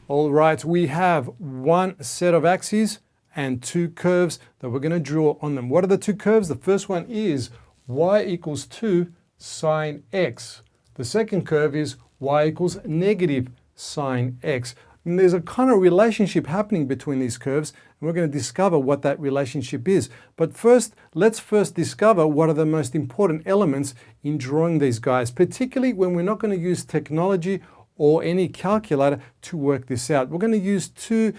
All right, we have one set of axes and two curves that we're going to draw on them. What are the two curves? The first one is y equals 2 sine x. The second curve is y equals negative sine x. And there's a kind of relationship happening between these curves, and we're going to discover what that relationship is. But first, let's discover what are the most important elements in drawing these guys, particularly when we're not going to use technology or any calculator to work this out. We're going to use two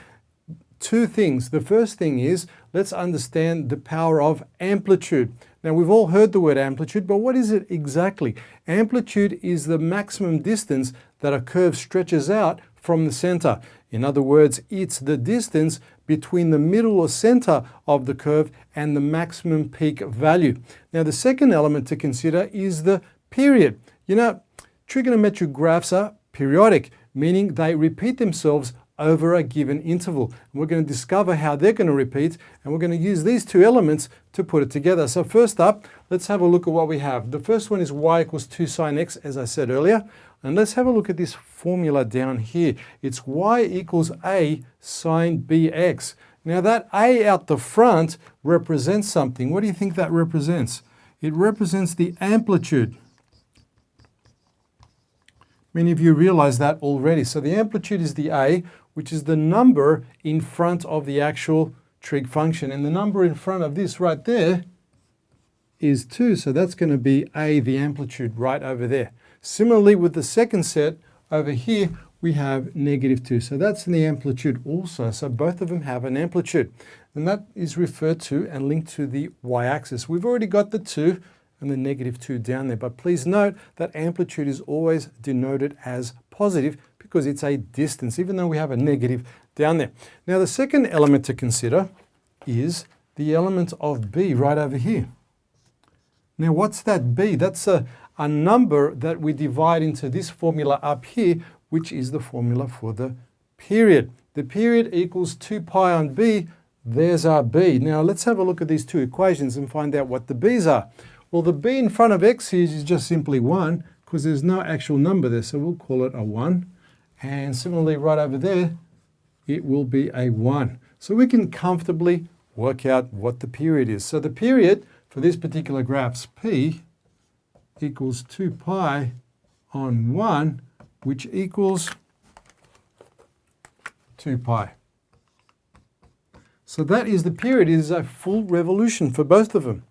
things. The first thing is, let's understand the power of amplitude. Now, we've all heard the word amplitude, but what is it exactly? Amplitude is the maximum distance that a curve stretches out from the center. In other words, it's the distance between the middle or center of the curve and the maximum peak value. Now, the second element to consider is the period. You know, trigonometric graphs are periodic, meaning they repeat themselves over a given interval. And we're going to discover how they're going to repeat, and we're going to use these two elements to put it together. So first up, let's have a look at what we have. The first one is y equals 2 sine x, as I said earlier. And let's have a look at this formula down here. It's y equals a sine bx. Now that a out the front represents something. What do you think that represents? It represents the amplitude. Many of you realize that already. So the amplitude is the a, which is the number in front of the actual trig function. And the number in front of this right there is 2. So that's going to be a, the amplitude, right over there. Similarly, with the second set over here, we have negative 2. So that's the amplitude also. So both of them have an amplitude. And that is referred to and linked to the y-axis. We've already got the 2 and the negative 2 down there. But please note that amplitude is always denoted as positive because it's a distance, even though we have a negative down there. Now, the second element to consider is the element of b right over here. Now, what's that b? That's a number that we divide into this formula up here, which is the formula for the period. The period equals 2 pi on b. There's our b. Now, let's have a look at these two equations and find out what the b's are. Well, the b in front of x here is just simply 1 because there's no actual number there, so we'll call it a 1. And similarly, right over there, it will be a 1. So we can comfortably work out what the period is. So the period for this particular graph's p equals 2 pi on 1, which equals 2 pi. So that is the period. It is a full revolution for both of them.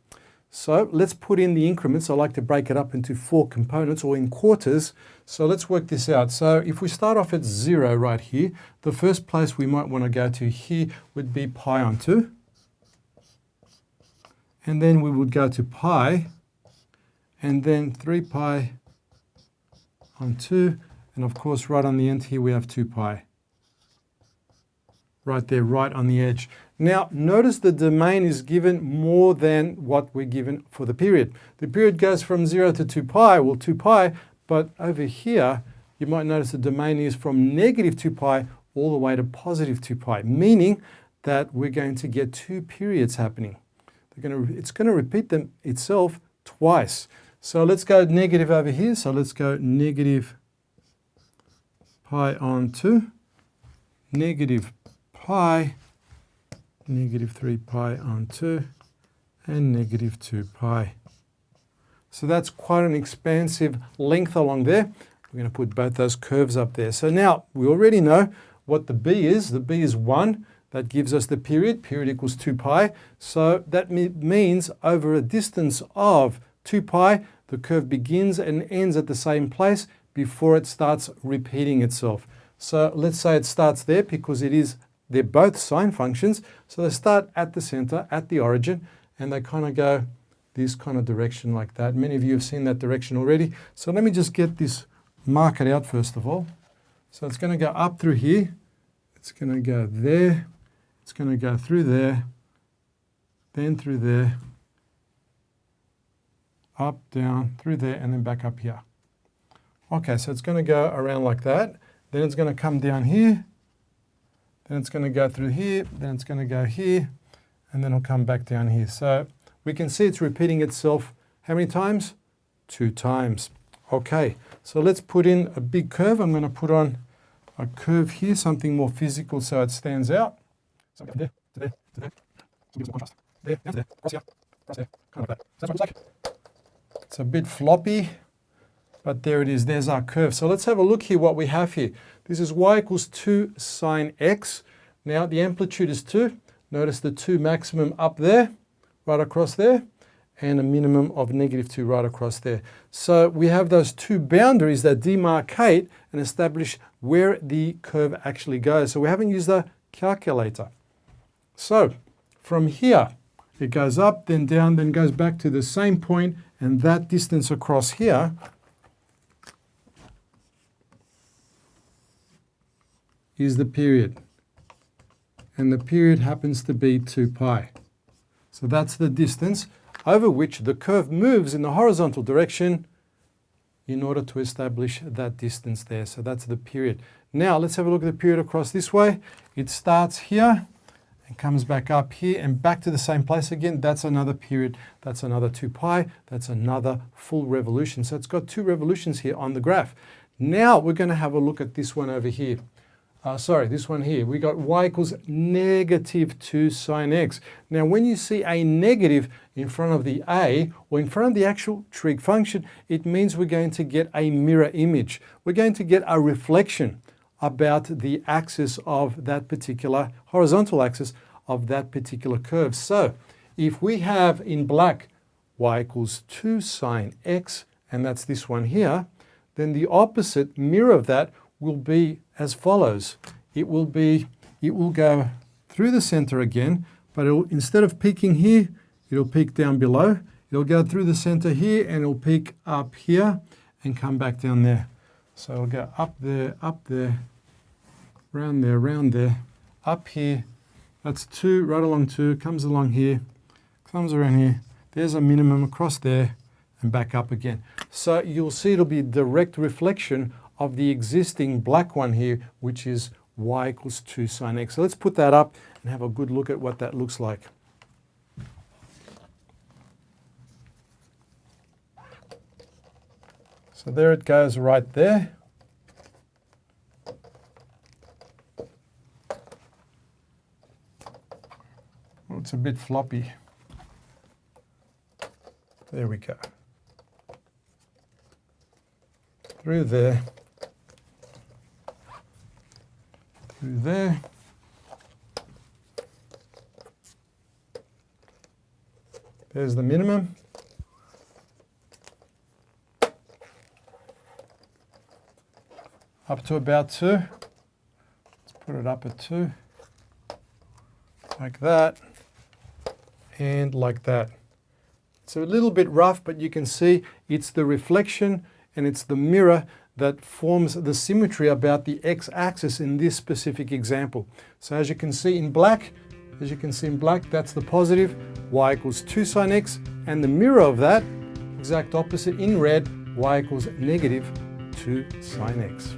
So let's put in the increments. I like to break it up into 4 components or in quarters. So let's work this out. So if we start off at 0 right here, the first place we might want to go to here would be pi on 2. And then we would go to pi, and then 3 pi on 2. And of course, right on the end here, we have 2 pi. Right there, right on the edge. Now, notice the domain is given more than what we're given for the period. The period goes from 0 to 2 pi, well, 2 pi, but over here, you might notice the domain is from negative 2 pi all the way to positive 2 pi, meaning that we're going to get 2 periods happening. It's going to repeat them itself twice. So let's go negative over here. So let's go negative pi on 2, negative pi, negative 3 pi on 2, and negative 2 pi. So that's quite an expansive length along there. We're going to put both those curves up there. So now we already know what the b is. The b is 1. That gives us the period. Period equals 2 pi. So that means over a distance of 2 pi, the curve begins and ends at the same place before it starts repeating itself. So let's say it starts there because they're both sine functions. So they start at the center, at the origin, and they kind of go this kind of direction like that. Many of you have seen that direction already. So let me just get this marked out first of all. So it's going to go up through here. It's going to go there. It's going to go through there, then through there, up, down, through there, and then back up here. Okay, so it's going to go around like that. Then it's going to come down here. Then it's going to go through here. Then it's going to go here. And then it'll come back down here. So we can see it's repeating itself how many times? 2 times. Okay, so let's put in a big curve. I'm going to put on a curve here, something more physical so it stands out. So there, to there, to there. So give some contrast. There, down to there, across here, kind of like that. So that's what it looks like. It's a bit floppy, but there it is. There's our curve. So let's have a look here what we have here. This is y equals 2 sine x. Now the amplitude is 2. Notice the 2 maximum up there, right across there, and a minimum of -2 right across there. So we have those two boundaries that demarcate and establish where the curve actually goes. So we haven't used a calculator. So from here, it goes up, then down, then goes back to the same point, and that distance across here is the period. And the period happens to be 2 pi. So that's the distance over which the curve moves in the horizontal direction in order to establish that distance there. So that's the period. Now let's have a look at the period across this way. It starts here and comes back up here and back to the same place again. That's another period. That's another 2 pi. That's another full revolution. So it's got 2 revolutions here on the graph. Now we're going to have a look at this one over here. This one here. We got y equals -2 sine x. Now when you see a negative in front of the a or in front of the actual trig function, it means we're going to get a mirror image. We're going to get a reflection about the axis of that particular, horizontal axis of that particular curve. So if we have in black y equals 2 sine x, and that's this one here, then the opposite mirror of that will be as follows. It will go through the center again, but instead of peaking here, it'll peak down below. It'll go through the center here and it'll peak up here and come back down there. So it'll go up there, round there, up here. That's 2, right along 2, comes along here, comes around here. There's a minimum across there and back up again. So you'll see it'll be a direct reflection of the existing black one here, which is y equals 2 sine x. So let's put that up and have a good look at what that looks like. So there it goes right there. Oh, it's a bit floppy. There we go. Through there. Through there. There's the minimum. Up to about 2. Let's put it up at 2. Like that. And like that. It's a little bit rough, but you can see it's the reflection and it's the mirror that forms the symmetry about the x-axis in this specific example. So as you can see in black, that's the positive, y equals 2 sine x, and the mirror of that, exact opposite in red, y equals -2 sine x.